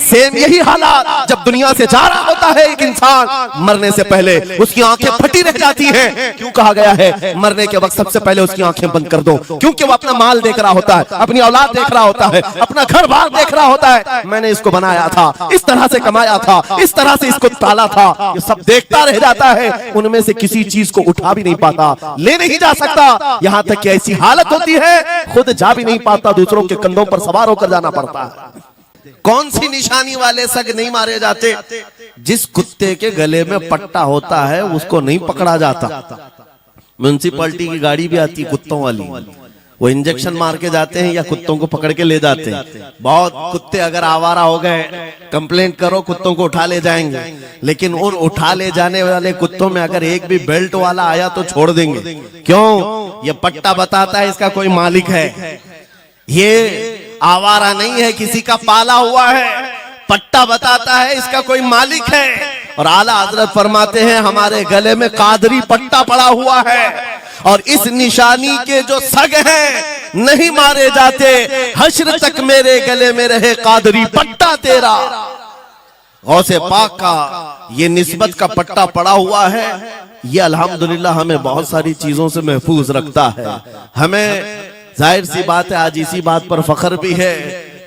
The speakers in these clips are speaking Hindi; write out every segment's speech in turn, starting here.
सेम यही हालात जब दुनिया से जा रहा होता है एक इंसान, मरने से पहले उसकी आंखें फटी रह जाती हैं। क्यों कहा गया है मरने के वक्त सबसे पहले उसकी आंखें बंद कर दो? क्योंकि वो अपना माल देख रहा होता है, अपनी औलाद देख रहा होता है, अपना घर बार देख रहा होता है। मैंने इसको बनाया था, इस तरह से कमाया था, इस तरह से इसको पाला था, ये सब देखता रह जाता है। उनमें से किसी चीज को उठा भी नहीं पाता, ले नहीं जा सकता। यहां तक कि ऐसी हालत होती है खुद जा भी नहीं पाता, दूसरों के कंधों पर सवार होकर जाना पड़ता है। कौन सी निशानी वाले सग नहीं मारे जाते? जिस कुत्ते के गले में पट्टा होता है उसको नहीं पकड़ा जाता। म्युनिसिपैलिटी की गाड़ी भी आती है कुत्तों वाली, वो इंजेक्शन मार के जाते हैं या कुत्तों को पकड़ के ले जाते हैं। बहुत कुत्ते अगर आवारा हो गए, कंप्लेंट करो, कुत्तों को उठा ले जाएंगे। लेकिन उन उठा ले जाने वाले कुत्तों में अगर एक भी बेल्ट वाला आया तो छोड़ देंगे। क्यों? ये पट्टा बताता है इसका कोई मालिक है, ये आवारा नहीं है, किसी का पाला हुआ है। पट्टा बताता है इसका कोई मालिक है। और आला हजरत फरमाते हैं हमारे गले में कादरी पट्टा पड़ा हुआ है, और इस निशानी के जो सग हैं नहीं मारे जाते। हश्र तक मेरे गले में रहे कादरी पट्टा तेरा। गौसे पाक का ये निस्बत का पट्टा पड़ा हुआ है। ये अल्हम्दुलिल्लाह हमें बहुत सारी चीजों से महफूज रखता है। हमें जाहिर सी बात है आज इसी बात पर फख्र भी है।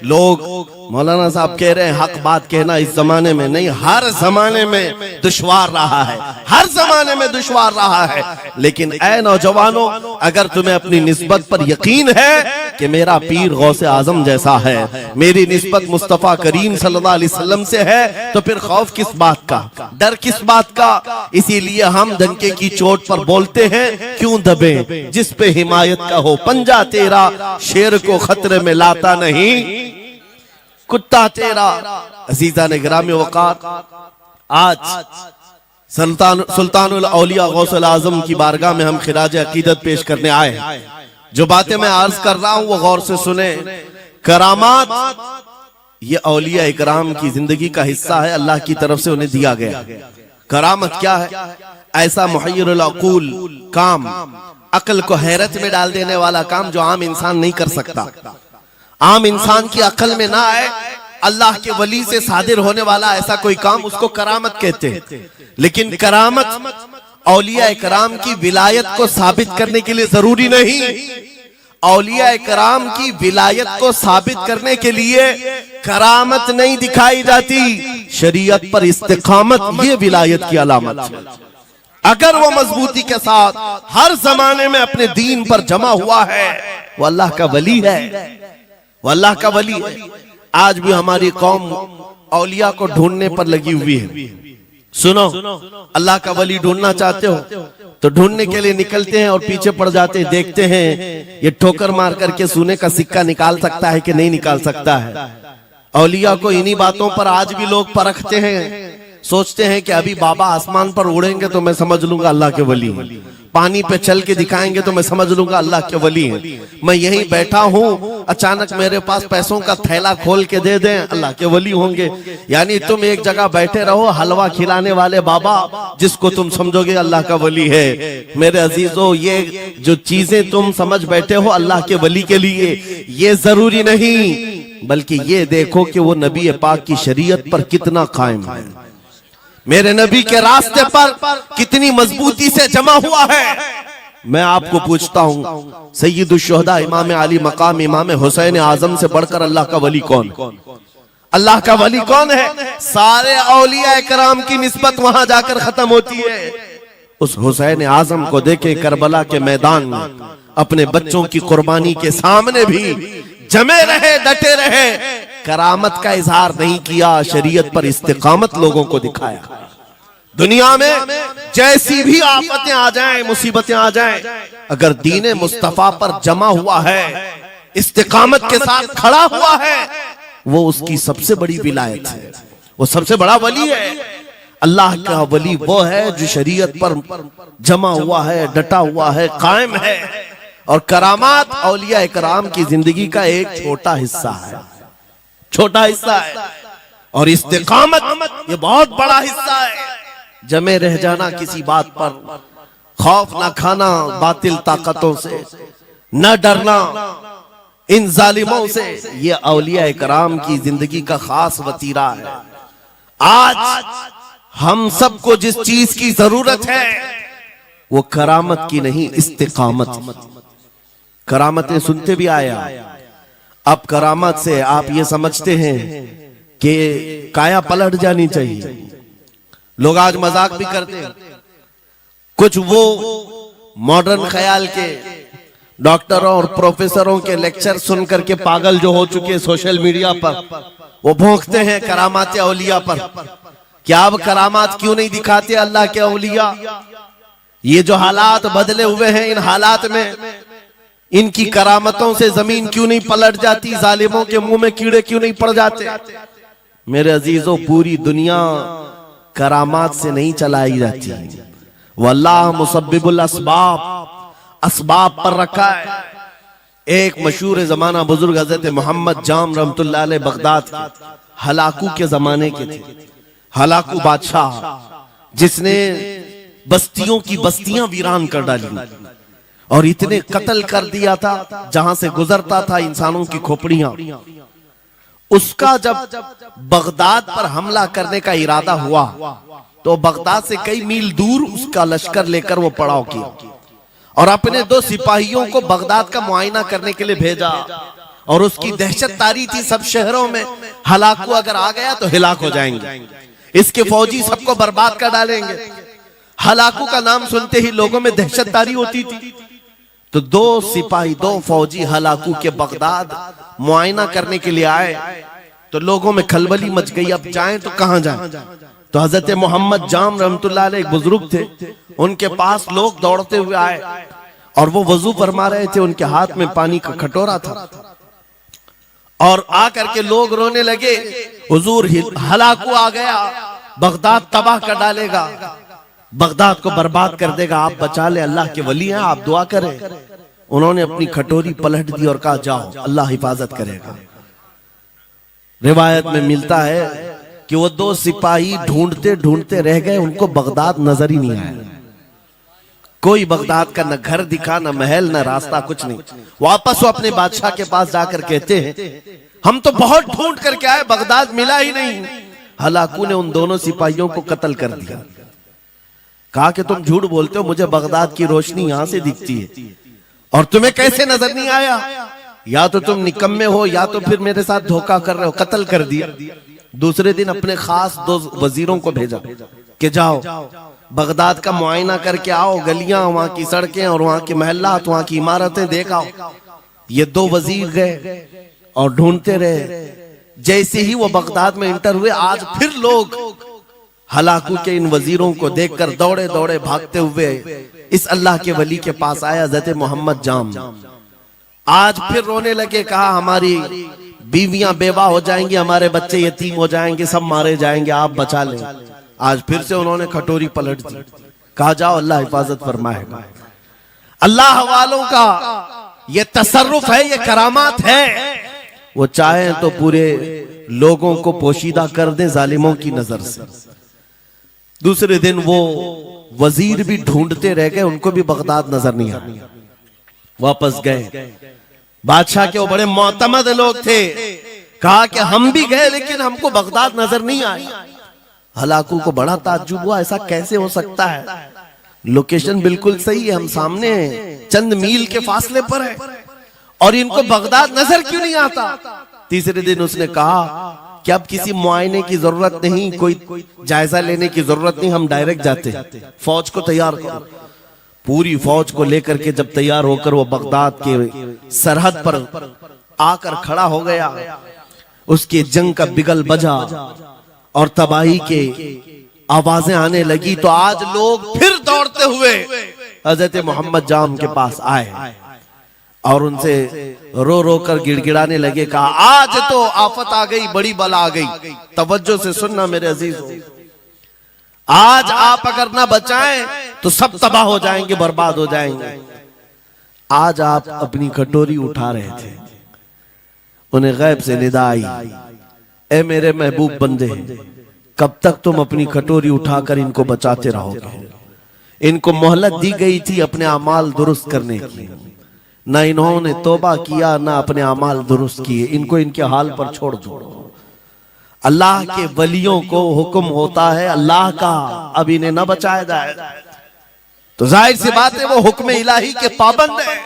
लोग मौलाना साहब कह रहे हैं हक बात कहना इस जमाने में नहीं, हर जमाने में दुश्वार रहा है, हर जमाने में दुश्वार रहा है। लेकिन ऐ नौजवानों, अगर तुम्हें अपनी निस्बत पर यकीन है कि मेरा पीर गौसे आजम जैसा है, मेरी निस्बत मुस्तफा करीम सल्लल्लाहु अलैहि वसल्लम से है, तो फिर खौफ किस बात का, डर किस बात का? इसीलिए हम डंके की चोट पर बोलते हैं, क्यों दबे जिस पे हिमायत का हो पंजा तेरा, शेर को खतरे में लाता नहीं कुत्ता तेरा। अजीजा ने ग्रामी वकार, आज सुल्तानुल औलिया गौसुल आजम की बारगाह में हम खिराज अकीदत पेश करने आए। जो बातें मैं अर्ज कर रहा हूं वो गौर से सुने। करामात ये औलिया इकराम की जिंदगी का हिस्सा है, अल्लाह की तरफ से उन्हें दिया गया। करामत क्या है? ऐसा मुहय्यरुल अक़ूल काम, अक्ल को हैरत में डाल देने वाला काम जो आम इंसान नहीं कर सकता, आम इंसान की अकल में ना आए। अल्लाह के वली से सादिर होने वाला ऐसा कोई काम, उसको करामत कहते हैं। लेकिन करामत औलिया इकराम की विलायत को साबित करने के लिए जरूरी नहीं। औलिया इकराम की विलायत को साबित करने के लिए करामत नहीं दिखाई जाती, शरीयत पर इस्तिकामत ये विलायत की अलामत है। अगर वो मजबूती के साथ हर जमाने में अपने दीन पर जमा हुआ है, वो अल्लाह का वली है, वो अल्लाह का वली है। आज भी हमारी कौम औलिया को ढूंढने पर लगी हुई है। सुनो, अल्लाह का वली ढूंढना चाहते हो तो ढूंढने के लिए निकलते हैं और पीछे पड़ जाते हैं, देखते हैं ये ठोकर मार करके सोने का सिक्का निकाल सकता है कि नहीं निकाल सकता है। औलिया को इन्हीं बातों पर आज भी लोग परखते हैं, सोचते हैं कि अभी बाबा आसमान पर उड़ेंगे तो मैं समझ लूंगा अल्लाह के वली हैं, पानी पे चल के दिखाएंगे तो मैं समझ लूंगा अल्लाह के वली हैं। मैं यहीं बैठा हूँ, अचानक मेरे पास पैसों का थैला खोल के दे दें, अल्लाह के वली होंगे। यानी तुम एक जगह बैठे रहो, हलवा खिलाने वाले बाबा जिसको तुम समझोगे अल्लाह का वली है। मेरे अजीजों, ये जो चीजें तुम समझ बैठे हो अल्लाह के वली के लिए, ये जरूरी नहीं, बल्कि ये देखो कि वो नबी पाक की शरीयत पर कितना कायम है, मेरे नबी के रास्ते पर कितनी मजबूती से जमा हुआ है। मैं आपको पूछता हूँ, सय्यदुश शुहदा इमाम अली मकाम इमाम हुसैन आजम से बढ़कर अल्लाह का वली कौन? अल्लाह का वली कौन है? सारे औलिया इकराम की निस्बत वहां जाकर खत्म होती है। उस हुसैन आजम को देखे करबला के मैदान में, अपने बच्चों की कुर्बानी के सामने भी जमे रहे, डटे रहे, करामत का इजहार नहीं किया, शरीयत पर इस्तिकामत लोगों को दिखाया। दुनिया में जैसी भी आफतें आ जाएं, मुसीबतें आ जाएं, अगर दीने मुस्तफा पर जमा हुआ है, इस्तिकामत के साथ खड़ा हुआ है, वो उसकी सबसे बड़ी विलायत है, वो सबसे बड़ा वली है। अल्लाह का वली वो है जो शरीयत पर जमा हुआ है, डटा हुआ है, कायम है। और करामात औलिया इकराम की जिंदगी का एक छोटा हिस्सा है, छोटा हिस्सा है। और इस्तिकामत ये बहुत बड़ा हिस्सा है। जमे रह जाना किसी बात पर, खौफ ना खाना बातिल ताकतों से, न डरना, इन जालिमों से। ये औलिया कराम की जिंदगी का खास वतीरा है। आज हम सबको जिस चीज की जरूरत है वो करामत की नहीं, इस्तिकामत। करामतें सुनते भी आया, अब करामत से आप ये समझते हैं कि काया पलट जानी चाहिए। लोग आज मजाक भी करते हैं। कुछ वो मॉडर्न ख्याल के डॉक्टरों और प्रोफेसरों के लेक्चर सुन करके पागल जो हो चुके सोशल मीडिया पर, वो भौंकते हैं करामात औलिया पर। क्या अब करामात क्यों नहीं दिखाते अल्लाह के औलिया? ये जो हालात बदले हुए हैं, इन हालात में इनकी करामतों से जमीन क्यों नहीं पलट जाती? जालिमों के मुंह में कीड़े क्यों नहीं पड़ जाते? मेरे अजीजों, पूरी दुनिया करामात से नहीं चलाई जाती। वल्लाह मुसब्बिबुल अस्बाब, असबाब पर रखा है। एक मशहूर जमाना बुजुर्ग हजरत मोहम्मद जाम रहमतुल्लाह अलैह बगदाद के हलाकू के जमाने के थे। हलाकू बादशाह जिसने बस्तियों की बस्तियां वीरान कर डाली और इतने कत्ल कर दिया था जहां से गुजरता था इंसानों की खोपड़ियां। उसका जब बगदाद पर हमला करने का इरादा हुआ तो बगदाद से कई मील दूर उसका लश्कर लेकर वो पड़ाव किया और अपने 2 सिपाहियों को बगदाद का मुआयना करने के लिए भेजा। और उसकी दहशत तारी थी सब शहरों में, हलाकू अगर आ गया तो हिलाक हो जाएंगे, इसके फौजी सबको बर्बाद कर डालेंगे। हलाकू का नाम सुनते ही लोगों में दहशत तारी होती थी। तो 2 सिपाही 2 फौजी हलाकू के बगदाद मुआयना करने के लिए आए तो लोगों में खलबली मच गई। अब जाएं तो कहां जाएं? तो हजरत मोहम्मद जाम रहमतुल्लाह अलैह एक बुजुर्ग थे, उनके पास लोग दौड़ते हुए आए और वो वजू फरमा रहे थे। उनके हाथ में पानी का कटोरा था और आकर के लोग रोने लगे, हुजूर हलाकू आ गया, बगदाद तबाह कर डालेगा, बगदाद को बर्बाद कर देगा, आप बचा ले, अल्लाह के वली हैं, आप दुआ करें। उन्होंने अपनी कटोरी पलट दी और कहा जाओ, अल्लाह हिफाजत करेगा। रिवायत में मिलता है कि वो 2 सिपाही ढूंढते ढूंढते रह गए, उनको बगदाद नजर ही नहीं आया। कोई बगदाद का न घर दिखा, न महल, न रास्ता, कुछ नहीं। वापस वो अपने बादशाह के पास जाकर कहते हैं हम तो बहुत ढूंढ करके आए, बगदाद मिला ही नहीं। हलाकू ने उन दोनों सिपाहियों को कत्ल कर दिया। कहा कि तुम झूठ बोलते हो, मुझे बगदाद की रोशनी यहां से दिखती है और तुम्हें कैसे नजर नहीं आया? या तो तुम निकम्मे हो या तो फिर मेरे साथ धोखा कर रहे हो। कत्ल कर दिया। दूसरे दिन अपने खास 2 वजीरों को भेजा कि जाओ बगदाद का मुआयना करके आओ, गलियां, वहां की सड़कें और वहां की महल्लात, वहां की इमारतें देख आओ। ये 2 वजीर गए और ढूंढते रहे। जैसे ही वो बगदाद में इंटर हुए, आज फिर लोग हलाकू के इन वजीरों को देखकर दौड़े दौड़े भागते हुए इस अल्लाह के वली के पास आया, हज़रत मोहम्मद जाम। आज फिर रोने लगे, कहा हमारी बीवियां बेवा हो जाएंगी, हमारे बच्चे यतीम हो जाएंगे, सब मारे जाएंगे, आप बचा लें। आज फिर से उन्होंने कटोरी पलट दी, कहा जाओ अल्लाह हिफाजत फरमाएगा। अल्लाह वालों का ये तसर्रुफ है, ये करामात है। वो चाहे तो पूरे लोगों को पोशीदा कर दे जालिमों की नजर से। दूसरे दिन वो वजीर भी ढूंढते रह गए, उनको भी बगदाद नजर नहीं आया। वापस गए, बादशाह के वो बड़े मोतमद लोग थे, कहा कि हम भी गए लेकिन हमको बगदाद नजर नहीं आया। हलाकू को बड़ा ताज्जुब हुआ, ऐसा कैसे हो सकता है? लोकेशन बिल्कुल सही है, हम सामने चंद मील के फासले पर है और इनको बगदाद नजर क्यों नहीं आता? तीसरे दिन उसने कहा कि अब किसी मुआयने की जरूरत नहीं, कोई जायजा लेने की जरूरत नहीं, हम डायरेक्ट जाते, फौज को तैयार करो। पूरी फौज को लेकर के जब तैयार होकर वो बगदाद के सरहद पर आकर खड़ा हो गया, उसके जंग का बिगल बजा और तबाही के आवाजें आने लगी, तो आज लोग फिर दौड़ते हुए हजरत मोहम्मद जाम के पास आए और उनसे रो रो कर गिड़गिड़ाने लगे, कहा आज तो आफत आ गई, बड़ी बला आ गई। तवज्जो से सुनना मेरे अजीजों, आज आप अगर ना बचाएं तो सब तबाह हो जाएंगे, बर्बाद हो जाएंगे। आज आप अपनी कटोरी उठा रहे थे, उन्हें गैब से निदा आई, ए मेरे महबूब बंदे, कब तक तुम अपनी कटोरी उठाकर इनको बचाते रहोगे? इनको मोहलत दी गई थी अपने अमाल दुरुस्त करने की, ना इन्होंने तौबा किया, ना अपने अमाल दुरुस्त किए, इनको इनके हाल पर छोड़ दो। अल्लाह के वलियों को हुक्म होता है अल्लाह का, अब इन्हें न बचाया जाए तो जाहिर सी बात है वो हुक्म इलाही के पाबंद है।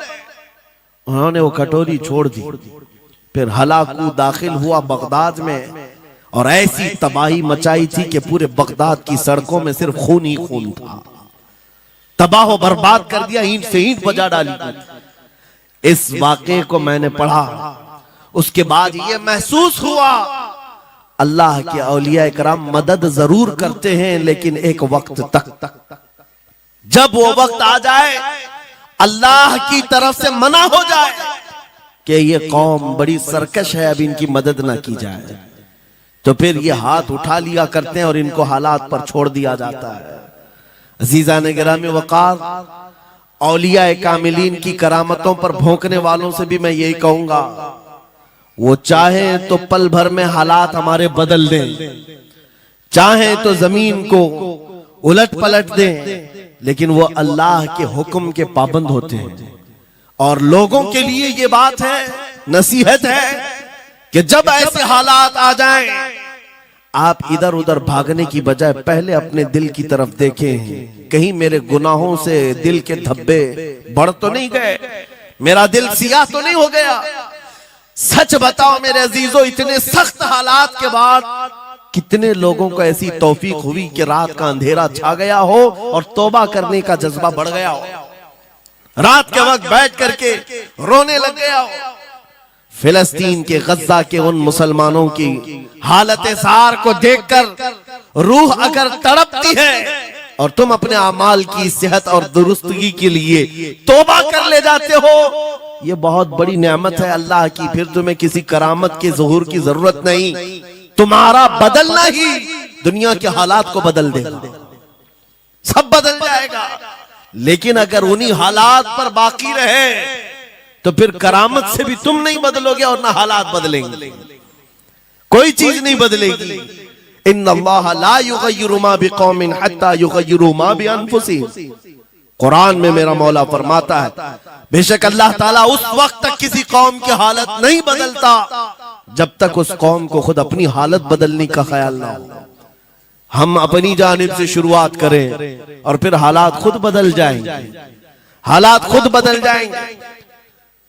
उन्होंने वो कटोरी छोड़ दी। फिर हलाकू दाखिल हुआ बगदाद में और ऐसी तबाही मचाई थी कि पूरे बगदाद की सड़कों में सिर्फ खून ही खून था। तबाह व बर्बाद कर दिया, ईंट से ईंट बजा डाली। इस वाक़े को मैंने पढ़ा, उसके बाद ये महसूस हुआ अल्लाह के औलिया कराम मदद जरूर करते हैं, लेकिन एक वक्त तक, जब वो वक्त आ जाए अल्लाह की तरफ से मना हो जाए कि ये कौम बड़ी सरकश है, अब इनकी मदद ना की जाए, तो फिर ये हाथ उठा लिया करते हैं और इनको हालात पर छोड़ दिया जाता है। अजीज़ान गिरामी वक़ार, औलिया कामिलीन की करामतों पर भौंकने वालों से भी मैं यही कहूंगा, वो चाहे तो पल भर में हालात हमारे बदल दें, चाहे तो जमीन को उलट पलट दें, लेकिन वो अल्लाह के हुक्म के पाबंद होते हैं। और लोगों के लिए ये बात है, नसीहत है कि जब ऐसे हालात आ जाएं, आप इधर उधर भागने की बजाय पहले अपने दिल की तरफ देखें, कहीं मेरे गुनाहों से दिल के धब्बे बढ़ तो नहीं गए, मेरा दिल सियाह तो नहीं हो गया। सच बताओ मेरे अजीजों, इतने सख्त हालात के बाद कितने लोगों को ऐसी तौफीक हुई कि रात का अंधेरा छा गया हो और तौबा करने का जज्बा बढ़ गया हो, रात के वक्त बैठ करके रोने लग गया हो। फिलिस्तीन के गज्जा के उन मुसलमानों की हालत सार को देखकर रूह अगर तड़पती है और तुम अपने अमाल की सेहत और दुरुस्तगी के लिए तौबा कर ले जाते हो, ये बहुत बड़ी नेमत है अल्लाह की। फिर तुम्हें किसी करामत के ज़ुहूर की जरूरत नहीं, तुम्हारा बदलना ही दुनिया के हालात को बदल देगा, सब बदल जाएगा। लेकिन अगर उन्हीं हालात पर बाकी रहे तो फिर करामत से भी तुम नहीं बदलोगे और ना हालात बदलेंगे, कोई चीज नहीं बदलेगी। इन्नल्लाह ला युगय्यिरु मा बिकौमिन हत्ता युगय्यिरु मा बिअनफुसिहिम। कुरान में मेरा मौला फरमाता है, बेशक अल्लाह ताला उस वक्त तक किसी कौम की हालत नहीं बदलता जब तक उस कौम को खुद अपनी हालत बदलने का ख्याल ना हो। हम अपनी जानिब से शुरुआत करें और फिर हालात खुद बदल जाएंगे, हालात खुद बदल जाएंगे।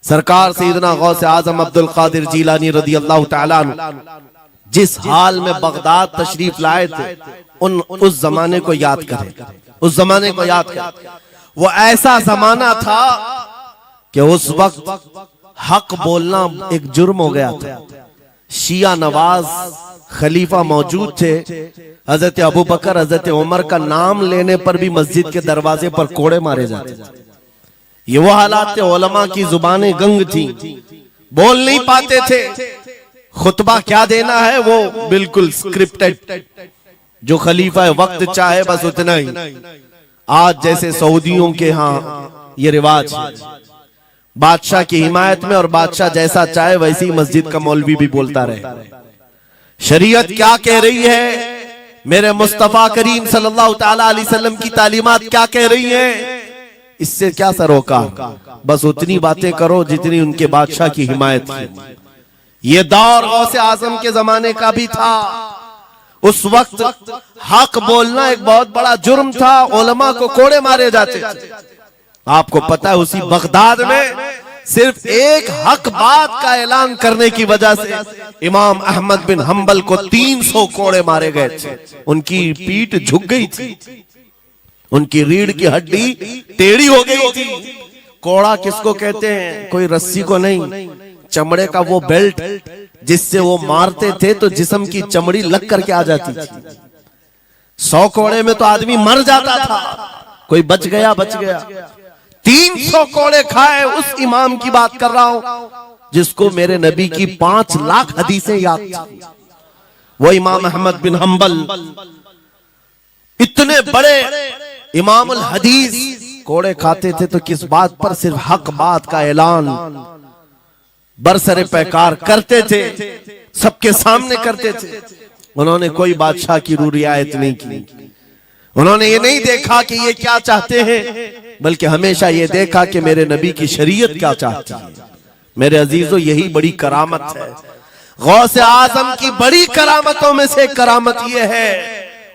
सरकार सैयदना गौस आजम अब्दुल कादिर जीलानी रदी अल्लाह तआला अन्हु जिस हाल में बगदाद तशरीफ लाए थे, उस जमाने को याद करें, उस जमाने को याद करें। वो ऐसा जमाना था कि उस वक्त हक बोलना एक जुर्म हो गया था। शिया नवाज खलीफा मौजूद थे, हजरत अबू बकर, हजरत उमर का नाम लेने पर भी मस्जिद के दरवाजे पर कोड़े मारे जाते थे। ये वो हालात थे, उलमा की जुबानें गंग थी, बोल नहीं पाते थे, खुतबा क्या देना है वो बिल्कुल स्क्रिप्टेड, जो खलीफा वक्त चाहे बस उतना ही। आज जैसे सऊदियों के यहाँ ये रिवाज है, बादशाह की हिमायत में और बादशाह जैसा चाहे वैसी मस्जिद का मौलवी भी बोलता रहे। शरीयत क्या कह रही है, मेरे मुस्तफा करीम सल्लल्लाहु ताला अलैहि वसल्लम की तालीमात क्या कह रही है, इससे क्या सरोकार, बस उतनी बातें करो जितनी उनके बादशाह की हिमायत की। ये दौर गौसे आजम के जमाने का भी था। उस वक्त हक बोलना एक बहुत बड़ा जुर्म था, उलमा को कोड़े मारे जाते थे। आपको पता है उसी बगदाद में सिर्फ एक हक बात का ऐलान करने की वजह से इमाम अहमद बिन हंबल को 300 कोड़े मारे गए थे। उनकी पीठ झुक गई थी, उनकी रीढ़ की हड्डी टेढ़ी हो गई थी। कोड़ा किसको कहते हैं, कोई रस्सी को नहीं, चमड़े का वो बेल्ट जिससे वो मारते थे तो जिस्म की चमड़ी लग करके आ जाती थी। 100 कोड़े में तो आदमी मर जाता था, कोई बच गया बच गया। 300 कोड़े खाए उस इमाम की बात कर रहा हूं जिसको मेरे नबी की 5 लाख हदीसें याद थी। वो इमाम अहमद बिन हंबल इतने बड़े इमामुल हदीस कोड़े खाते थे तो किस बात पर, सिर्फ हक बात का ऐलान बरसरे पैकार करते थे, सबके सामने करते थे। उन्होंने कोई बादशाह की रू रियायत नहीं की, उन्होंने ये नहीं देखा कि ये क्या चाहते हैं, बल्कि हमेशा ये देखा कि मेरे नबी की शरीयत क्या चाहती है। मेरे अजीजों, यही बड़ी करामत है। गौसे आजम की बड़ी करामतों में से करामत ये है,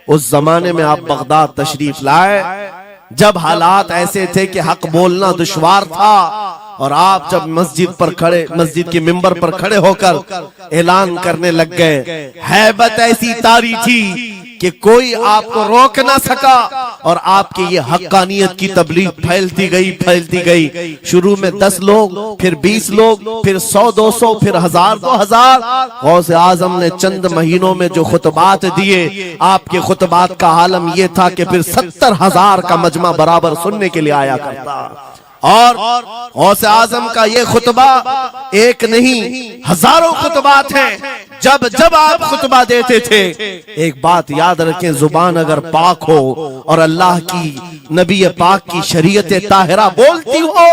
उस जमाने में आप बगदाद तशरीफ लाए जब हालात ऐसे थे कि हक बोलना दुश्वार था, और आप जब मस्जिद के मिंबर पर खड़े होकर ऐलान करने लग गए, हैबत ऐसी तारी थी कि कोई आपको रोक ना सका, और आपकी ये हक्कानियत की तबलीग फैलती गई। शुरू में 10 लोग, फिर 20 लोग, फिर 100-200, फिर 1000-2000। गौसे आजम ने चंद महीनों में जो खुतबात दिए, आपके खुतबात का आलम यह था कि फिर 70,000 का मजमा बराबर सुनने के लिए आया करता। और गौसे आजम का ये खुतबा एक नहीं, हजारों खुतबात हैं। जब जब आप खुतबा देते थे, एक बात याद रखें, जुबान अगर पाक हो और अल्लाह की नबी पाक की शरीयत ताहिरा बोलती हो,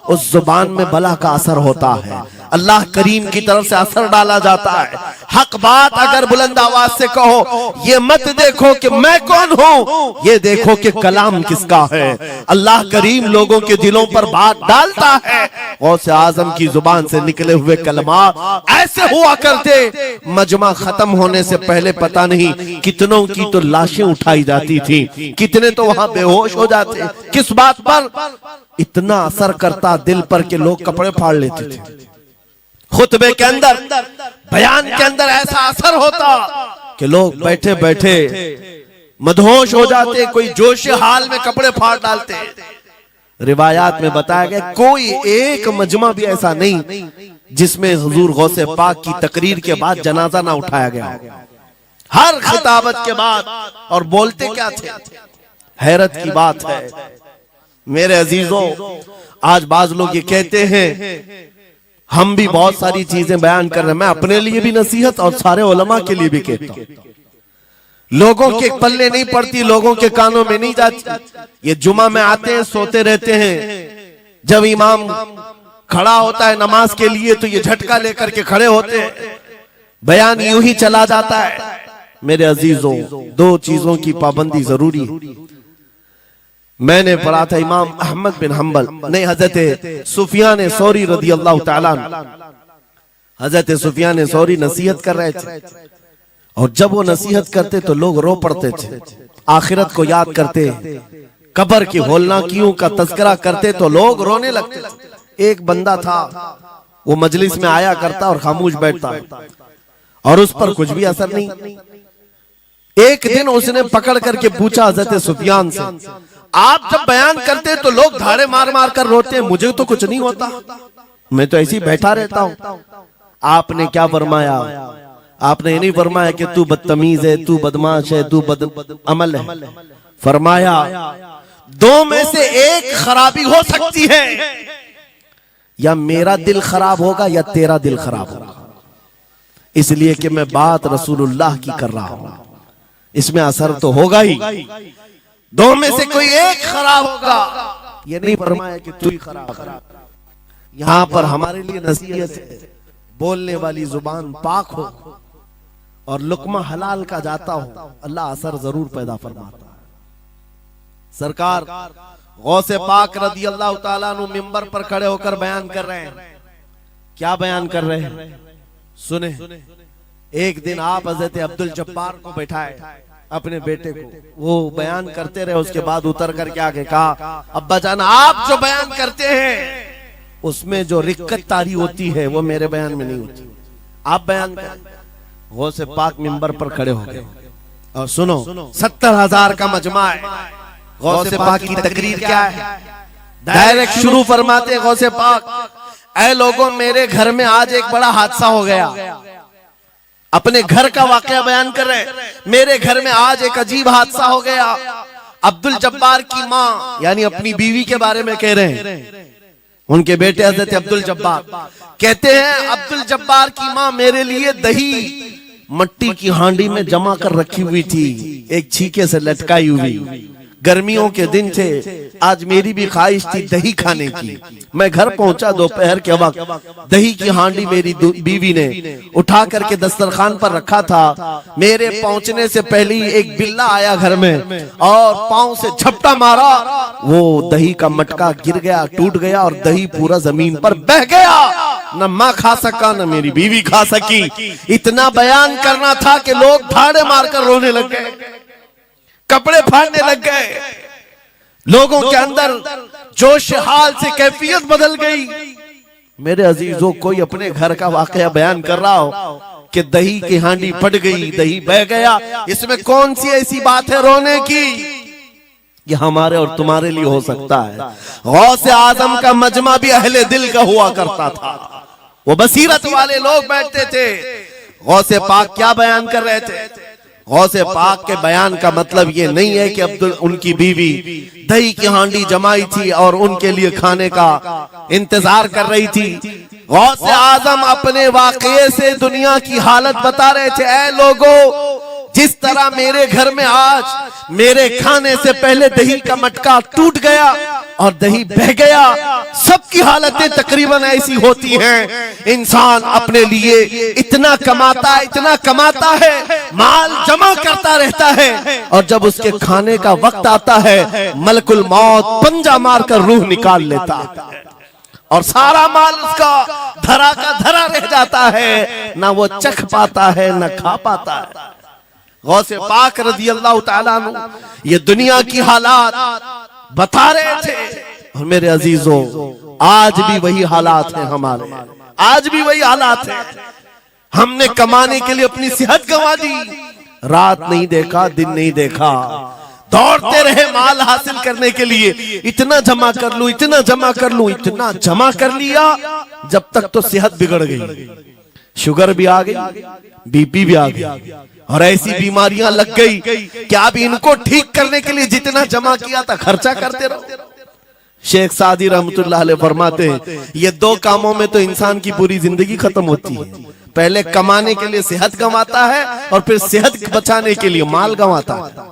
उस जुबान में बला का असर होता है, अल्लाह करीम की तरफ से असर डाला जाता है। हक बात अगर बुलंद आवाज से कहो, ये मत देखो कि मैं कौन हूं, ये देखो कि कलाम किसका है। अल्लाह करीम लोगों के दिलों पर बात डालता है। गौसे आजम की जुबान से निकले हुए कलमात ऐसे हुआ करते, मजमा खत्म होने से पहले पता नहीं कितनों की तो लाशें उठाई जाती थी, कितने तो वहां बेहोश हो जाते। किस बात पर? इतना असर करता दिल पर कि लोग कपड़े फाड़ लेते थे। खुतबे के अंदर, बयान के अंदर ऐसा असर होता कि लोग बैठे बैठे मदहोश हो जाते, कोई जोश हाल में कपड़े फाड़ डालते। रिवायात में बताया गया कोई एक मजमा भी ऐसा नहीं जिसमें हुजूर गौसे पाक की तकरीर के बाद जनाजा ना उठाया गया। हर खिताबत के बाद, और बोलते क्या थे, हैरत की बात है मेरे अजीजों। आज बाज लोग ये कहते हैं हम भी बहुत सारी चीजें बयान कर रहे हैं, मैं अपने लिए भी नसीहत और सारे उलमा के लिए भी कहता हूं। लोगों के पल्ले नहीं पड़ती, लोगों के कानों में नहीं जाती। ये जुमा में आते हैं, सोते रहते हैं, जब इमाम खड़ा होता है नमाज के लिए तो ये झटका लेकर के खड़े होते हैं, बयान यूं ही चला जाता है। मेरे अजीजों, 2 चीजों की पाबंदी जरूरी है। मैंने पढ़ा था इमाम अहमद बिन हंबल ने हजरत सुफियान सौरी रदी अल्लाह ताला, हजरत सुफियान सौरी नसीहत कर रहे थे, और जब वो नसीहत करते तो लोग रो पड़ते थे, आखिरत को याद करते, कब्र की होलनाकियों का तज़किरा करते तो लोग रोने लगते थे। एक बंदा था, वो मजलिस में आया करता और खामोश बैठता, और उस पर कुछ भी असर नहीं। एक दिन उसने पकड़ करके पूछा हजरत सुफियान से, आप जब बयान करते तो लोग धाड़े मार मार कर रोते हैं, मुझे तो कुछ नहीं होता, मैं तो ऐसे ही बैठा रहता हूं। आपने क्या फरमाया? आपने ये नहीं फरमाया कि तू बदतमीज है, तू बदमाश है, तू बदअमल है। फरमाया 2 में से एक खराबी हो सकती है, या मेरा दिल खराब होगा या तेरा दिल खराब होगा, इसलिए कि मैं बात रसूलुल्लाह की कर रहा हूं, इसमें असर तो होगा ही। 2 में से कोई एक खराब होगा, ये नहीं फरमाया कि तू ही खराब। यहां पर हमारे लिए नसीहत है, बोलने वाली जुबान पाक हो और लुकमा हलाल का जाता हो, अल्लाह असर जरूर पैदा फरमाता है। सरकार गौसे पाक रदी अल्लाह ताला अन्हु मिंबर पर खड़े होकर बयान कर रहे हैं। क्या बयान कर रहे हैं? सुने। एक दिन आप हजरत अब्दुल जब्बार को बैठाए, अपने बेटे को, वो बयान करते रहे, उसके बाद उतर कर क्या कहा, अब्बा जान आप जो बयान करते हैं उसमें जो रिक्कत तारी होती है वो मेरे बयान में नहीं होती, आप बयान करें। गौसे पाक मिंबर पर खड़े हो गए, और सुनो 70,000 का मजमा है। गौसे पाक की तकरीर क्या है? डायरेक्ट शुरू फरमाते गौसे पाक, ऐ लोगों, मेरे घर में आज एक बड़ा हादसा हो गया। अपने घर का वाकया बयान कर रहे, मेरे घर में आज एक अजीब हादसा हो गया। अब्दुल जब्बार की माँ यानी अपनी बीवी के बारे में कह रहे हैं, उनके बेटे हजरत अब्दुल जब्बार कहते हैं, अब्दुल जब्बार की माँ मेरे लिए दही मट्टी की हांडी में जमा कर रखी हुई थी, एक छीके से लटकाई हुई। गर्मियों के दिन थे, आज मेरी भी ख्वाहिश थी दही खाने की। मैं घर पहुंचा दोपहर के वक्त, दही की हांडी मेरी बीवी ने उठा करके दस्तरखान पर रखा था। मेरे पहुंचने से पहले ही एक बिल्ला आया घर में और पांव से झपटा मारा, वो दही का मटका गिर गया, टूट गया और दही पूरा जमीन पर बह गया। न माँ खा सका न मेरी बीवी खा सकी। इतना बयान करना था कि लोग ठाड़े मारकर रोने लग गए, कपड़े फाड़ने लग गए। लोगों के अंदर जोश हाल से कैफियत बदल गई। मेरे अजीजों, कोई अपने घर का वाकया बयान कर रहा हो कि दही की हांडी फट गई, दही बह गया, इसमें कौन सी ऐसी बात है रोने की? ये हमारे और तुम्हारे लिए हो सकता है। गौसे आजम का मजमा भी अहले दिल का हुआ करता था, वो बसीरत वाले लोग बैठते थे। गौसे पाक क्या बयान कर रहे थे? गौसे पाक के बयान का मतलब ये नहीं है कि अब्दुल उनकी बीवी दही की हांडी जमाई थी और उनके लिए खाने का इंतजार कर रही थी। गौसे आजम अपने वाकये से दुनिया की हालत बता रहे थे। ऐ लोगों, जिस तरह मेरे घर में आज मेरे खाने से पहले दही का मटका टूट गया और दही बह गया, सबकी हालतें तकरीबन ऐसी होती हैं। इंसान अपने लिए इतना कमाता है, माल जमा करता रहता है और जब उसके खाने का वक्त आता है, मलकुल मौत पंजा मारकर रूह निकाल लेता है और सारा माल उसका धरा का धरा रह जाता है, ना वो चख पाता है ना खा पाता है। गौसे पाक रज़ी अल्लाह ताला अन्हु ये दुनिया की हालात बता रहे थे। और मेरे अजीजों, आज भी वही हालात हैं हमारे, आज भी वही हालात हैं। हमने कमाने के लिए अपनी सेहत गंवा दी, रात नहीं देखा, दिन नहीं देखा, दौड़ते रहे माल हासिल करने के लिए। इतना जमा कर लूं, इतना जमा कर लूं, इतना जमा कर लिया, जब तक तो सेहत बिगड़ गई, शुगर भी आ गई, बीपी भी आ गई और ऐसी बीमारियां लग गई कि अब इनको ठीक करने के लिए जितना जमा किया था खर्चा करते रहो। शेख सादी रहमतुल्लाह अलैह फरमाते हैं, ये दो कामों में तो इंसान की पूरी जिंदगी खत्म होती है। पहले कमाने के लिए सेहत गंवाता है और फिर सेहत बचाने के लिए माल गंवाता है।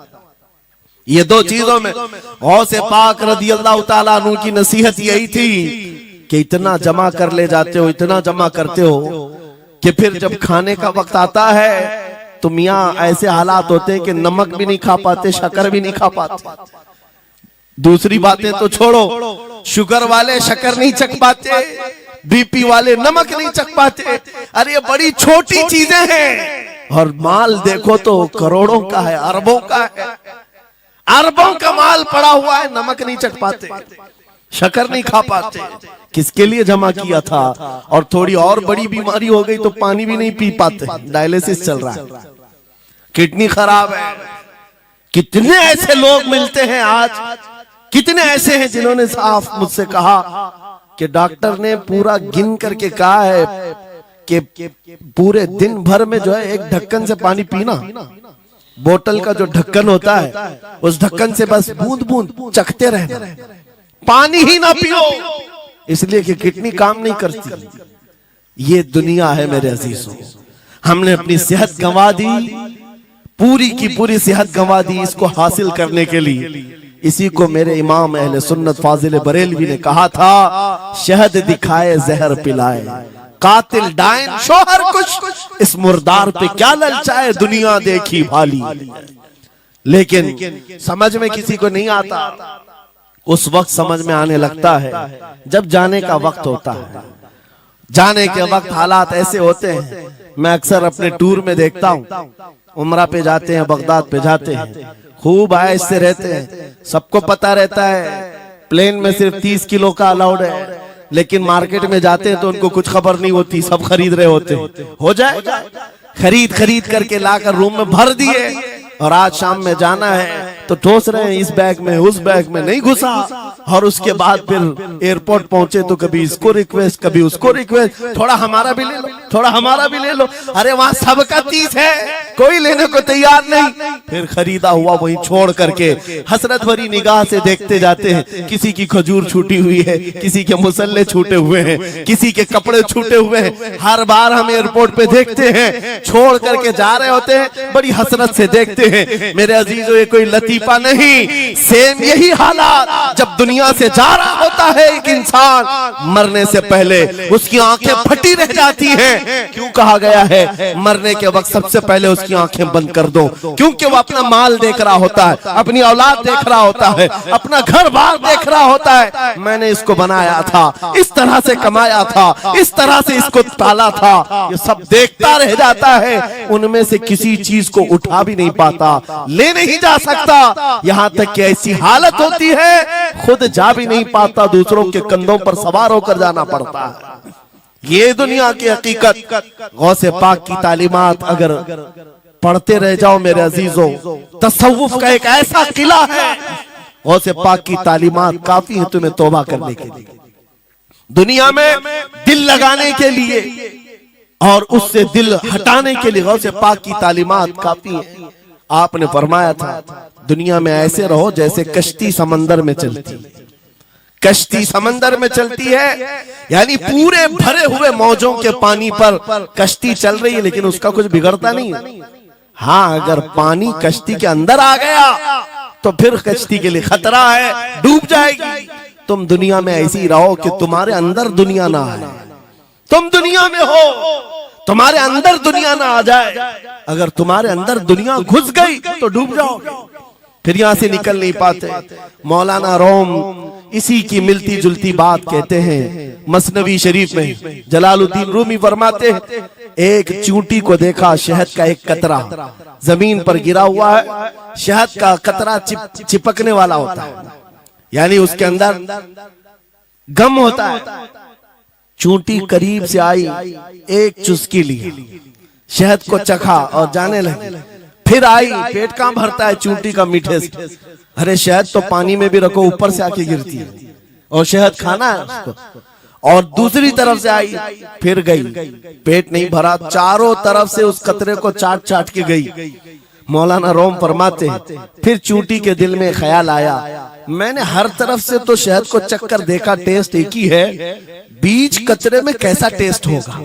ये दो चीजों में गौसे पाक रज़ी अल्लाह ताला अन्हु की नसीहत यही थी कि इतना जमा कर ले जाते हो, इतना जमा करते हो कि फिर जब खाने का वक्त आता है तो मियाँ ऐसे हालात होते हैं कि नमक भी नहीं खा पाते, शक्कर भी नहीं खा पाते। दूसरी बातें तो छोड़ो, शुगर वाले शक्कर नहीं चख पाते, बीपी वाले नमक नहीं चख पाते। अरे ये बड़ी छोटी चीजें हैं और माल देखो तो करोड़ों का है, अरबों का है, अरबों का माल पड़ा हुआ है, नमक नहीं चख पाते, शक्कर नहीं खा पाते। किसके लिए जमा किया था? और थोड़ी और बड़ी बीमारी हो गई तो पानी भी नहीं पी पाते, डायलिसिस चल रहा है, किडनी खराब है। कितने ऐसे लोग मिलते हैं आज, कितने ऐसे हैं जिन्होंने साफ मुझसे कहा कि डॉक्टर ने पूरा गिन करके कहा है कि पूरे दिन भर में जो है एक ढक्कन से पानी पीना, बोतल का जो ढक्कन होता है उस ढक्कन से बस बूंद बूंद चखते रहना, पानी ही ना पियो, इसलिए कि किडनी काम नहीं करती। ये दुनिया है मेरे अजीजों। हमने अपनी सेहत गंवा दी, पूरी की पूरी सेहत गंवा दी इसको हासिल करने के लिए। इसी को मेरे इमाम अहले सुन्नत फाजिल बरेलवी ने कहा था, शहद दिखाए जहर पिलाए, कातिल डायन शोहर कुछ, इस मुर्दार पे क्या ललचाए, दुनिया देखी भाली। लेकिन समझ में किसी को नहीं आता, उस वक्त समझ में आने लगता है जब जाने का वक्त होता है। जाने के वक्त हालात ऐसे होते हैं, मैं अक्सर अपने टूर में देखता हूँ, उमरा पे जाते हैं, बगदाद पे जाते हैं, खूब आयश से रहते हैं, सबको पता रहता है प्लेन में सिर्फ 30 किलो का अलाउड है, लेकिन मार्केट में जाते हैं तो उनको कुछ खबर नहीं होती, सब खरीद रहे होते हैं। हो जाए, खरीद करके लाकर रूम में भर दिए और आज शाम में जाना है तो ठोस रहे हैं इस बैग में उस बैग में नहीं घुसा, और उसके बाद फिर एयरपोर्ट पहुंचे तो कभी इसको रिक्वेस्ट कभी उसको रिक्वेस्ट, थोड़ा हमारा भी ले लो, थोड़ा हमारा भी ले लो। अरे वहां सबका 30 है, कोई लेने को तैयार नहीं। फिर खरीदा हुआ वहीं छोड़ करके हसरत भरी निगाह से देखते जाते हैं। किसी की खजूर छूटी हुई है, किसी के मुसल्ले छूटे हुए हैं, किसी के कपड़े छूटे हुए हैं। हर बार हम एयरपोर्ट पे देखते हैं, छोड़ करके जा रहे होते हैं, बड़ी हसरत से देखते हैं। मेरे अजीजों, ये कोई लतीफा नहीं, सेम यही हालात जब दुनिया से जा रहा होता है एक इंसान, मरने से पहले उसकी आंखें फटी रह जाती हैं। क्यों कहा गया है मरने के वक्त सबसे पहले उसकी आंखें बंद कर दो? क्योंकि वो अपना माल देख रहा होता है, अपनी औलाद देख रहा होता है, अपना घर बार देख रहा होता है। मैंने इसको बनाया था, इस तरह से कमाया था, इस तरह से इसको पाला था, ये सब देखता रह जाता है। उनमें से किसी चीज को उठा भी नहीं पाता, ले नहीं जा सकता। यहाँ तक कि ऐसी हालत होती है खुद जा भी नहीं पाता, दूसरों के कंधों पर सवार होकर जाना पड़ता है। ये दुनिया की हकीकत। गौसे पाक की तालीमात अगर पढ़ते रह जाओ मेरे अजीजों, तसव्वुफ का एक ऐसा किला है। गौसे पाक की तालीमात काफी है तुम्हें तौबा करने के लिए, दुनिया में दिल लगाने के लिए और उससे दिल हटाने के लिए। गौसे पाक की तालीमात काफी है। आपने फरमाया था दुनिया में ऐसे रहो जैसे कश्ती समंदर में चलती है। कश्ती समंदर में चलती है यानी पूरे भरे हुए मौजों के पानी पर कश्ती चल रही है, लेकिन उसका कुछ बिगड़ता नहीं है। हाँ, अगर पानी कश्ती के अंदर आ गया तो फिर कश्ती के लिए खतरा है, डूब जाएगी। तुम दुनिया में ऐसी रहो कि तुम्हारे अंदर दुनिया ना आए। तुम दुनिया में हो, तुम्हारे अंदर दुनिया ना आ जाए। अगर तुम्हारे अंदर दुनिया घुस गई तो डूब जाओगे, फिर यहां से निकल नहीं पाते। मौलाना रोम इसी की मिलती जुलती बात कहते हैं मसनवी शरीफ में। जलालुद्दीन रूमी फरमाते हैं एक चूंटी को देखा, शहद का एक कतरा जमीन पर गिरा हुआ है। शहद का कतरा चिपकने वाला होता है, यानी उसके अंदर गम होता है। चूंटी करीब से आई, एक चुस्की ली, शहद को चखा और जाने लगी। फिर आई, पेट कहां भरता है चूंटी का मीठे से। अरे शहद तो पानी में भी रखो ऊपर से आके गिरती है, और शहद खाना है उसको। और दूसरी तरफ से आई, फिर गई, पेट नहीं भरा, चारों तरफ से उस कतरे को चाट चाट के गई। मौलाना रोम फरमाते हैं फिर चूंटी के दिल में ख्याल आया, मैंने हर तरफ से तो शहद को चक्कर देखा, टेस्ट एक ही है, बीच कतरे में कैसा टेस्ट होगा?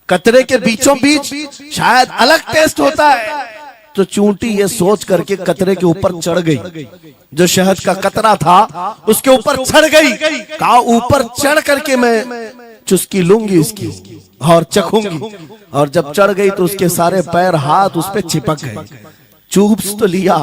कतरे के बीचों बीच शायद अलग टेस्ट होता है। तो चूंटी ये सोच करके कतरे के ऊपर चढ़ गई, जो शहद का कतरा था उसके ऊपर चढ़ गई। कहा ऊपर चढ़ करके मैं चुस्की लूंगी इसकी और चखूंगी। और जब चढ़ गई तो उसके सारे पैर हाथ उस पे चिपक गए। चूप्स तो लिया,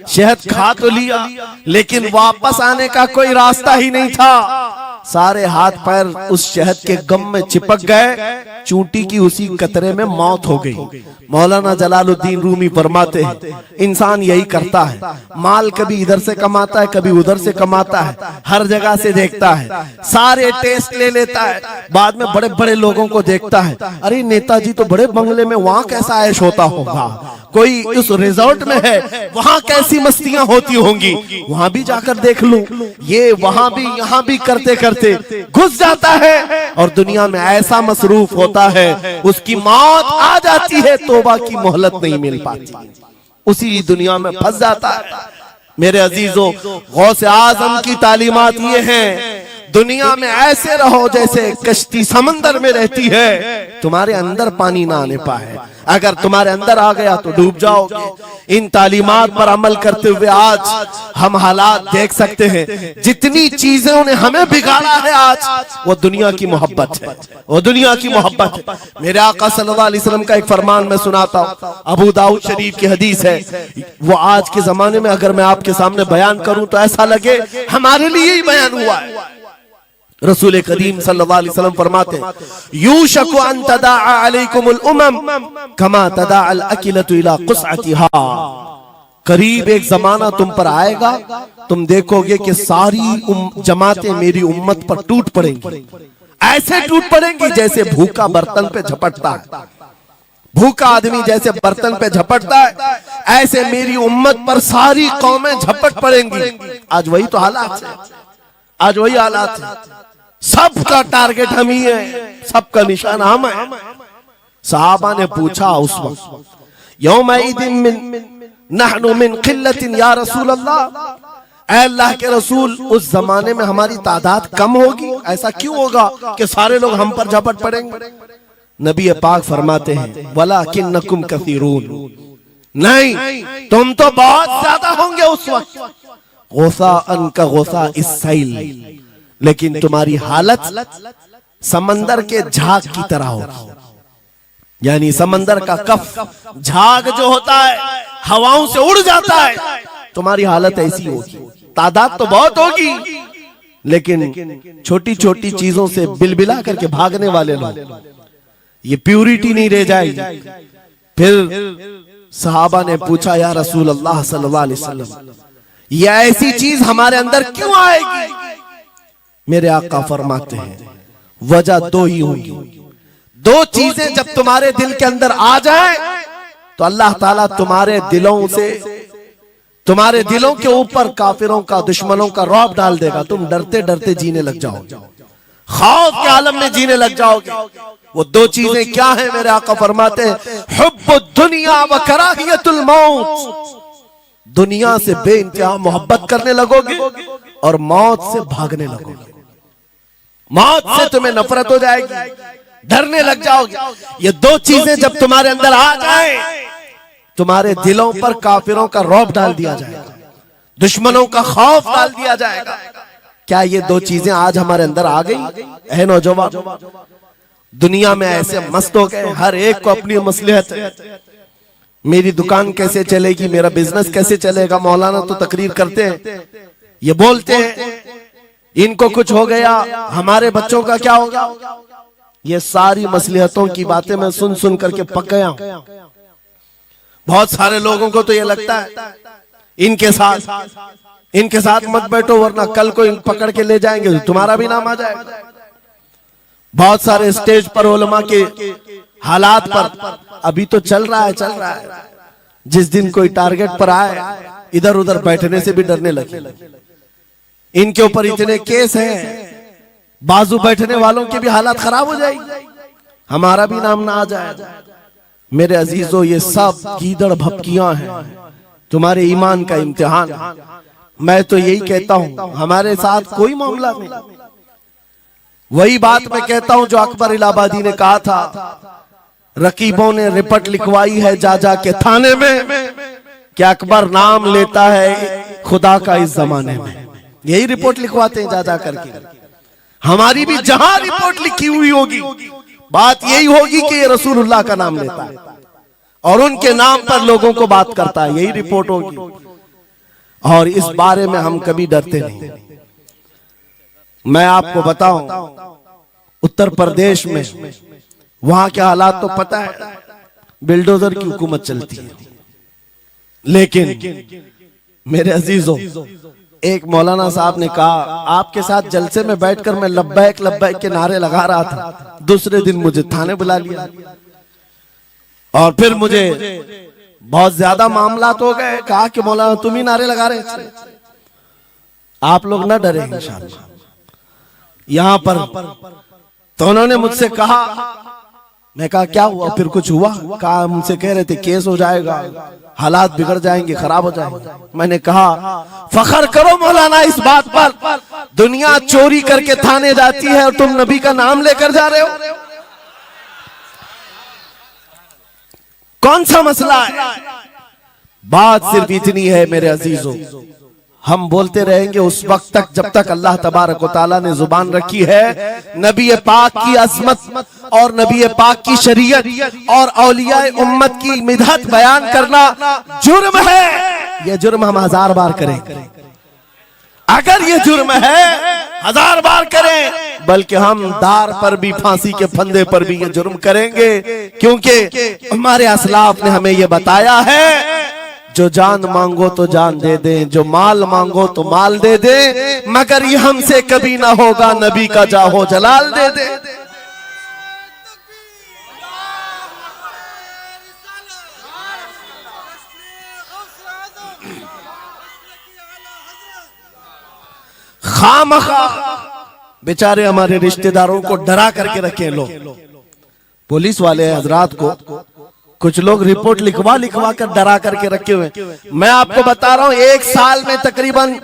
शहद खा तो लिया, लेकिन वापस आने का कोई रास्ता ही नहीं था। सारे हाथ पैर उस शहद के गम में चिपक गए। चूंटी की उसी कतरे में मौत हो गई। मौलाना जलालुद्दीन रूमी फरमाते हैं इंसान यही करता है, माल कभी इधर से कमाता है, कभी उधर से कमाता है, हर जगह से देखता है, सारे टेस्ट ले लेता है, बाद में बड़े बड़े लोगों को देखता है, अरे नेताजी तो बड़े बंगले में, वहां कैसा ऐश होता होगा, कोई उस रिजॉर्ट में है, वहां कैसी मस्तियां होती होंगी, वहां भी जाकर देख लूं। ये वहां भी यहाँ भी करते करते घुस जाता है और दुनिया में ऐसा मसरूफ होता है, उसकी मौत आ जाती है, तौबा की मोहलत नहीं मिल पाती, उसी दुनिया में फंस जाता है। मेरे अजीजों, गौसे आजम की तालीमात ये हैं, दुनिया में ऐसे रहो जैसे कश्ती समंदर में रहती है, तुम्हारे अंदर पानी ना आने पाए। अगर तुम्हारे अंदर आ गया तो डूब जाओगे। इन तालीमात पर अमल करते हुए आज हम हालात देख सकते हैं। जितनी चीजों ने हमें बिगाड़ा है आज, वो दुनिया की मोहब्बत है, वो दुनिया की मोहब्बत है। मेरे आका सल्लल्लाहु अलैहि वसल्लम का एक फरमान मैं सुनाता हूँ, अबू दाऊद शरीफ की हदीस है। वो आज के जमाने में अगर मैं आपके सामने बयान करूं तो ऐसा लगे हमारे लिए ही बयान हुआ है। रसूल करीम सल्लल्लाहु अलैहि वसल्लम फरमाते हैं यूशकु अन तदाअ अलैकुमुल उमम कमा तदाअल अकिलतु इला कुसअतिहा। करीब एक जमाना तुम पर आएगा, तुम देखोगे कि सारी जमातें मेरी उम्मत पर टूट पड़ेंगी, ऐसे टूट पड़ेंगी जैसे भूखा बर्तन पे झपटता है। भूखा आदमी जैसे बर्तन पे झपटता है, ऐसे मेरी उम्मत पर सारी कौमें झपट पड़ेंगी। आज वही तो हालात है। आज वही हालात है, सबका टारगेट हम ही है, सबका निशान हम है। सहाबा ने पूछा उस वक्त, यौमइदिन नहनु मिन किल्लतिन या रसूल अल्लाह, ऐ अल्लाह के रसूल उस जमाने में हमारी तादाद कम होगी, ऐसा क्यों होगा कि सारे लोग हम पर झपट पड़ेंगे? नबी पाक फरमाते हैं, वलाकिन्नकुम कसीरून, नहीं तुम तो बहुत ज्यादा होंगे उस वक्त, गुसाअन का गुसा इस्सैल, लेकिन तुम्हारी हालत समंदर के झाग की तरह होगी। यानी समंदर का कफ झाग जो होता है हवाओं से उड़ जाता है, तुम्हारी हालत ऐसी होगी। तादाद तो बहुत होगी, लेकिन छोटी छोटी चीजों से बिलबिला करके भागने वाले लोग, ये प्यूरिटी नहीं रह जाएगी। फिर सहाबा ने पूछा, या रसूल अल्लाह सल्लल्लाहु अलैहि वसल्लम, ये ऐसी चीज हमारे अंदर क्यों आएगी? मेरे आका फरमाते हैं, वजह दो ही होगी, दो चीजें जब तुम्हारे दिल के अंदर आ जाए तो अल्लाह ताला तुम्हारे दिलों से, तुम्हारे दिलों के ऊपर काफिरों का, दुश्मनों का रौब डाल देगा। तुम डरते डरते जीने लग जाओगे, खौफ के आलम में जीने लग जाओगे। वो दो चीजें क्या है? मेरे आका फरमाते हैं, हुब्बुद दुनिया व कराहियतुल मौत, दुनिया से बेइंतहा मोहब्बत करने लगोगे और मौत से भागने लगोगे। मौत से तुम्हें नफरत हो जाएगी, डरने लग जाओगे। ये दो चीजें जब तुम्हारे अंदर आ जाए, तुम्हारे दिलों पर काफिरों का रौब डाल दिया जाएगा, दुश्मनों का खौफ डाल दिया जाएगा। क्या ये दो चीजें आज हमारे अंदर आ गई? है नौजवान, दुनिया में ऐसे मस्त हो गए, हर एक को अपनी मसलहत है। मेरी दुकान कैसे चलेगी, मेरा बिजनेस कैसे चलेगा। मौलाना तो तकरीर करते हैं, ये बोलते हैं इनको कुछ हो गया, हमारे बच्चों का क्या होगा। ये सारी मसलहतों की बातें मैं सुन सुन करके पक गया हूं। बहुत सारे लोगों को तो ये लगता है इनके साथ मत बैठो, वरना कल को इन पकड़ के ले जाएंगे तो तुम्हारा भी नाम आ जाएगा। बहुत सारे स्टेज पर उलमा के हालात पर अभी तो चल रहा है, जिस दिन कोई टारगेट पर आए इधर उधर बैठने से भी डरने लगे। इनके ऊपर इतने केस हैं, बाजू बैठने वालों की भी हालत खराब हो जाएगी, हमारा भी नाम ना आ जाए। मेरे अजीजों, ये सब गीदड़ भपकियां हैं, तुम्हारे ईमान का इम्तिहान। मैं तो यही कहता हूं, हमारे साथ कोई मामला नहीं। वही बात मैं कहता हूं जो अकबर इलाहाबादी ने कहा था, रकीबों ने रिपोर्ट लिखवाई है जा जा के थाने में कि अकबर नाम लेता है खुदा का इस जमाने में। यही रिपोर्ट लिखवाते हैं जा जा करके। हमारी भी जहां रिपोर्ट लिखी हुई होगी, बात यही होगी कि ये रसूलुल्लाह का नाम लेता है और उनके नाम पर लोगों को बात करता है, यही रिपोर्ट होगी। और इस बारे में हम कभी डरते नहीं। मैं आपको बताऊं, उत्तर प्रदेश में वहां के हालात तो पता है, बिल्डोजर की हुकूमत चलती है। लेकिन मेरे अजीजों, एक मौलाना साहब ने कहा, आपके साथ जलसे में बैठकर मैं लब्बैक लब्बैक के नारे लगा रहा था, दूसरे दिन मुझे थाने बुला लिया और फिर मुझे बहुत ज्यादा मामलात हो गए। कहा कि मौलाना तुम ही नारे लगा रहे थे। आप लोग ना डरे इंशाअल्लाह। यहां पर तो उन्होंने मुझसे कहा, मैं कहा क्या हुआ? फिर कुछ हुआ? कहा मुझसे कह रहे थे केस हो जाएगा, हालात बिगड़ जाएंगे, खराब हो जाएंगे। मैंने कहा फखर करो मौलाना इस बात पर, दुनिया चोरी करके थाने जाती है और तुम नबी का नाम लेकर जा रहे हो। कौन सा मसला है? बात सिर्फ इतनी है मेरे अजीजों, हम बोलते रहेंगे उस वक्त तक जब तक अल्लाह तबारक व तआला ने जुबान रखी है। नबी पाक की अजमत और नबी पाक की शरीयत और औलियाए उम्मत की मिदहत बयान करना जुर्म है। यह जुर्म हम 1000 बार करें, अगर ये जुर्म है 1000 बार करें, बल्कि हम दार पर भी, फांसी के फंदे पर भी ये जुर्म करेंगे, क्योंकि हमारे असलाफ ने हमें ये बताया है, जो जान मांगो तो जान दे दें, जो माल मांगो तो माल दे दें, मगर ये हमसे कभी ना होगा नबी का जाहो जलाल दे दे। खामखा बेचारे हमारे रिश्तेदारों को डरा करके रखे लोग। पुलिस वाले हजरात को कुछ लोग रिपोर्ट लिखवा कर डरा करके रखे हुए। मैं आपको बता रहा हूं, एक साल में तकरीबन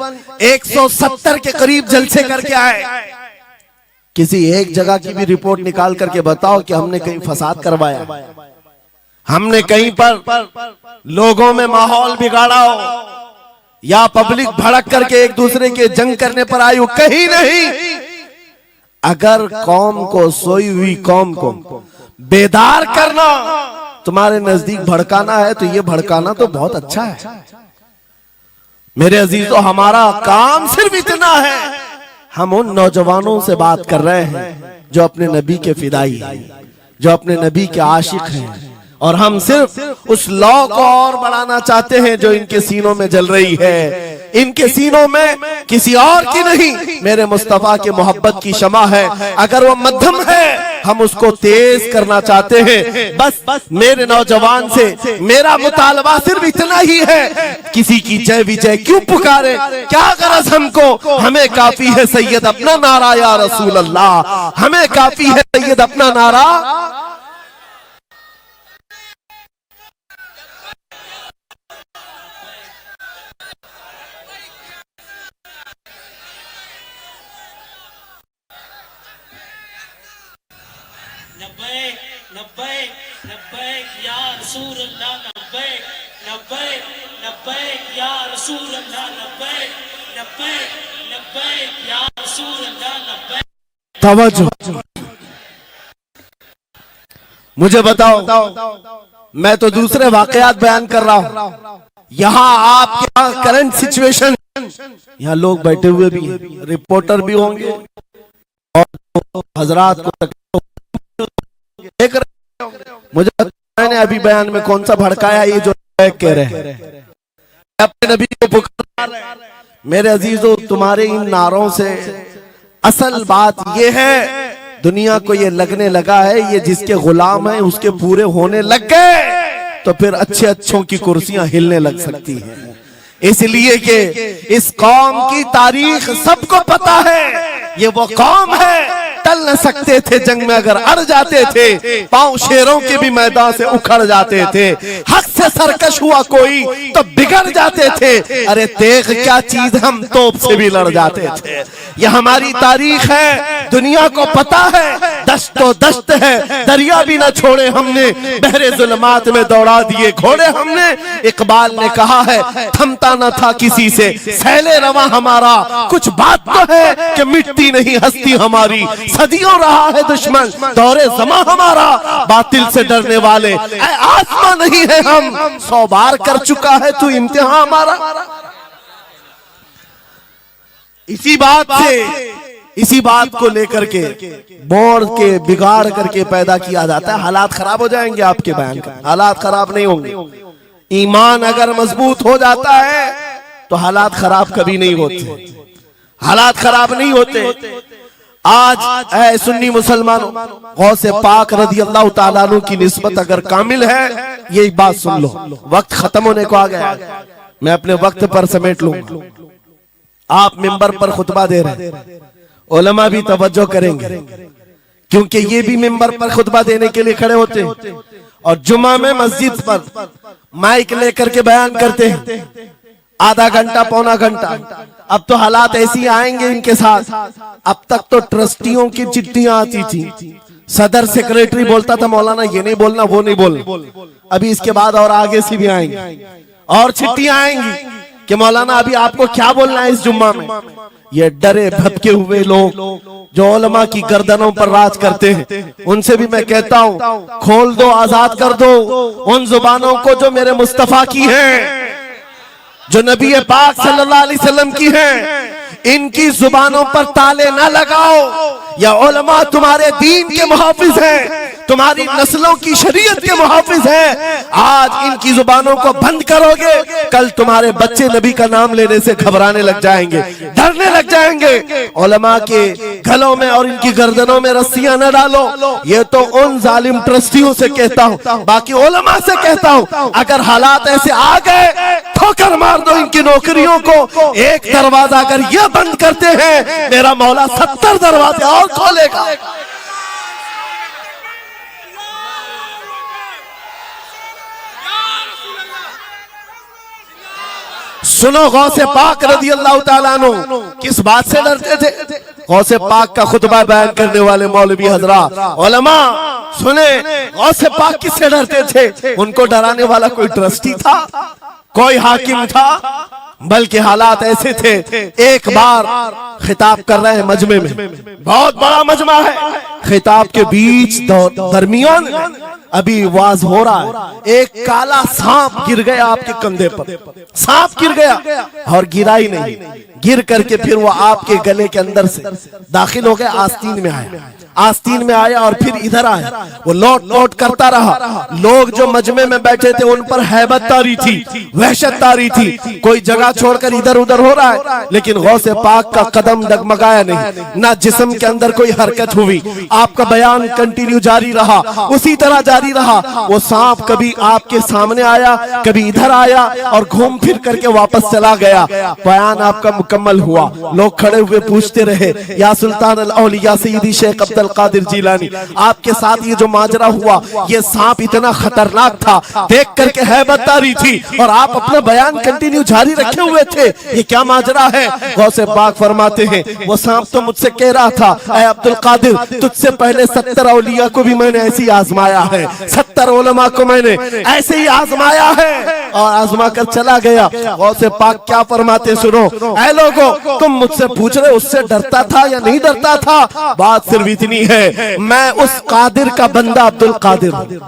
170 के करीब जलसे करके आए। किसी एक जगह की भी रिपोर्ट निकाल करके बताओ कि हमने कहीं फसाद करवाया, हमने कहीं पर लोगों में माहौल बिगाड़ा हो, या पब्लिक भड़क करके एक दूसरे के जंग करने पर आई हो, कहीं नहीं। अगर कौम को, सोई हुई कौम को बेदार करना तुम्हारे नजदीक भड़काना है, तो ये भड़काना तो बहुत अच्छा है मेरे अजीजों। हमारा काम सिर्फ इतना है, हम उन नौजवानों से बात कर रहे हैं जो अपने नबी के फिदाई हैं, जो अपने नबी के आशिक हैं, और हम सिर्फ उस लौ को और बढ़ाना चाहते हैं जो इनके सीनों में जल रही है। इनके सीनों में किसी और की नहीं, मेरे मुस्तफा के मोहब्बत की शमा है। अगर वो मध्यम है, हम उसको तेज करना चाहते हैं। बस मेरे नौजवान से मेरा मुतालबा सिर्फ इतना ही है, किसी की जय विजय क्यों पुकारे, क्या गरज हमको, हमें काफी है सैयद अपना नारा या रसूल अल्लाह, हमें काफी है सैयद अपना नारा। तवज्जो, मुझे बताओ, मैं तो दूसरे वाकयात बयान कर रहा हूं। यहाँ आपके यहाँ करंट सिचुएशन, यहाँ लोग बैठे हुए भी हैं, रिपोर्टर भी होंगे और हजरात को देख रहे होंगे। मुझे मैंने अभी बयान में कौन सा भड़काया, ये जो कह रहे हैं अपने नबी को पुकार रहे हैं। मेरे अजीजों, तुम्हारे इन नारों से असल बात ये है, दुनिया को ये लगने लगा है ये जिसके गुलाम है उसके पूरे होने लग गए, तो फिर अच्छे अच्छों की कुर्सियां हिलने लग सकती हैं। इसलिए कि इस कौम की तारीख सबको पता है, ये वो कौम है टल न सकते थे जंग में, अगर अड़ जाते थे पांव शेरों के भी मैदान से उखड़ जाते थे। हक से सरकश हुआ कोई तो बिगड़ जाते थे, अरे तेग क्या चीज, हम तोप से भी लड़ जाते थे। ये हमारी तारीख है, दुनिया को पता है। दश्तो दश्त है, दरिया भी न छोड़े हमने, बहरे जुल्मात में दौड़ा दिए घोड़े हमने। इकबाल ने कहा है, थमता न था किसी से सैले रवा हमारा, कुछ बात तो है कि मिटती नहीं हस्ती हमारी। सदियों रहा है दुश्मन दौरे जमा हमारा, बातिल से डरने वाले आसमां नहीं है हम, 100 बार कर चुका है तू इम्तिहान हमारा। इसी बात को लेकर के बोर्ड के बिगाड़ करके पैदा किया जाता है। हालात खराब हो जाएंगे आपके बयान का, हालात खराब नहीं होंगे। ईमान अगर मजबूत हो जाता है तो हालात खराब कभी नहीं होते, हालात खराब नहीं होते। आज ऐ सुन्नी मुसलमानों, गौसे पाक रज़ी अल्लाह ताला अन्हु की निस्बत अगर कामिल है, ये बात सुन लो। वक्त खत्म होने को आ गया, मैं अपने वक्त पर समेट लूंगा। आप मिंबर पर खुतबा दे रहे हैं, उलमा भी तवज्जो करेंगे, क्योंकि ये भी मिंबर पर खुतबा देने के लिए खड़े होते हैं और जुमा में मस्जिद पर माइक लेकर के बयान करते हैं आधा घंटा पौना घंटा। अब तो हालात ऐसी आएंगे इनके साथ। अब तक तो ट्रस्टियों की चिट्ठियां आती थी, सदर सेक्रेटरी बोलता था मौलाना ये नहीं बोलना वो नहीं बोलना। अभी इसके बाद और आगे से भी आएंगी और चिट्ठियां आएंगी कि मौलाना अभी आपको क्या बोलना है इस जुम्मा में। ये डरे भटके हुए लोग जो उलमा की गर्दनों पर राज करते हैं, उनसे भी मैं कहता हूँ, खोल दो, आजाद कर दो उन जुबानों को जो मेरे मुस्तफा की हैं, जो नबी पाक सल्लल्लाहु अलैहि वसल्लम की हैं। इनकी जुबानों पर ताले ना लगाओ, या उलमा तुम्हारे दीन के मुहाफिज हैं, तुम्हारी नस्लों की शरीयत के मुहाफिज हैं। आज इनकी जुबानों को बंद करोगे, कल तुम्हारे बच्चे नबी का नाम लेने से घबराने लग जाएंगे, डरने लग जाएंगे। उलमा के गलों में और इनकी गर्दनों में रस्सियां न डालो। ये तो उन जालिम ट्रस्टियों से कहता हूं, बाकी उलमा से कहता हूं, अगर हालात ऐसे आ गए ठोकर मार दो इनकी नौकरियों को। एक दरवाजा अगर ये बंद करते हैं, मेरा मौला 70 दरवाजे और खोलेगा। सुनो, गौसे पाक रज़ी अल्लाह ताला अन्हु किस बात से डरते थे? गौसे पाक का खुतबा बयान करने वाले मौलवी हजरात, उलमा सुने, गौसे पाक किससे डरते थे? उनको डराने वाला कोई ट्रस्टी था, कोई हाकिम था? बल्कि हालात ऐसे थे, एक बार खिताब कर रहे हैं मजमे में, बहुत बड़ा मजमा है, खिताब के बीच दरमियान अभी वाज हो रहा है, एक काला सांप गिर गया आपके कंधे पर। सांप गिर गया और गिरा ही नहीं, गिर करके फिर वो आपके गले के अंदर से दाखिल हो गया, आस्तीन में आया, आस्तीन में आया और फिर इधर आया। वो लौट लौट करता रहा। लोग जो मजमे में बैठे थे उन पर हैबत तारी थी, वहशत तारी थी। कोई जगह छोड़कर इधर उधर हो रहा है, लेकिन गौसे पाक का कदम डगमगाया नहीं, ना जिस्म के अंदर कोई हरकत हुई। आपका बयान कंटिन्यू जारी रहा, उसी तरह जारी रहा। वो सांप कभी आपके सामने आया, कभी इधर आया और घूम फिर करके वापस चला गया। बयान आपका मुकम्मल हुआ। लोग खड़े हुए पूछते रहे, या सुल्तान अल औलिया सय्यदी शेख अब्दुल कादिर जिलानी, आपके साथ ये जो माजरा हुआ, ये सांप इतना खतरनाक था, देख करके हैबत तारी थी और आप अपना बयान कंटिन्यू जारी रखे हुए थे, ये क्या माजरा है? गौसे पाक फरमाते हैं, वो सांप तो मुझसे कह रहा था, ऐ अब्दुल कादिर, तुझसे पहले 70 औलिया को भी मैंने ऐसे ही आजमाया है, 70 उलमा को मैंने ऐसे ही आजमाया है और आजमा कर चला गया। गौसे पाक क्या फरमाते सुनो, ऐ लोगों, तुम मुझसे पूछ रहे उससे डरता था या नहीं डरता था? बात सिर्फ इतनी है, मैं उस कादिर का बंदा अब्दुल कादिर हूं,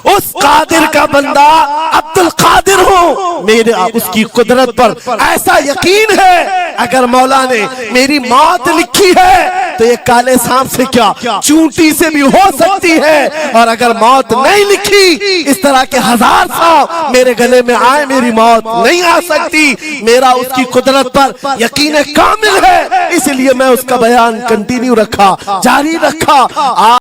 उस कादिर का बंदा अब्दुल कादिर हूं। मेरे उसकी कुदरत पर ऐसा यकीन है, अगर मौला ने मेरी मौत लिखी है तो ये काले सांप से क्या, चूंटी से भी हो सकती है। और अगर मौत नहीं लिखी, इस तरह के 1000 सांप मेरे गले में आए, मेरी मौत नहीं आ सकती। मेरा उसकी कुदरत पर यकीन कामिल है, इसलिए मैं उसका बयान कंटिन्यू रखा, जारी रखा।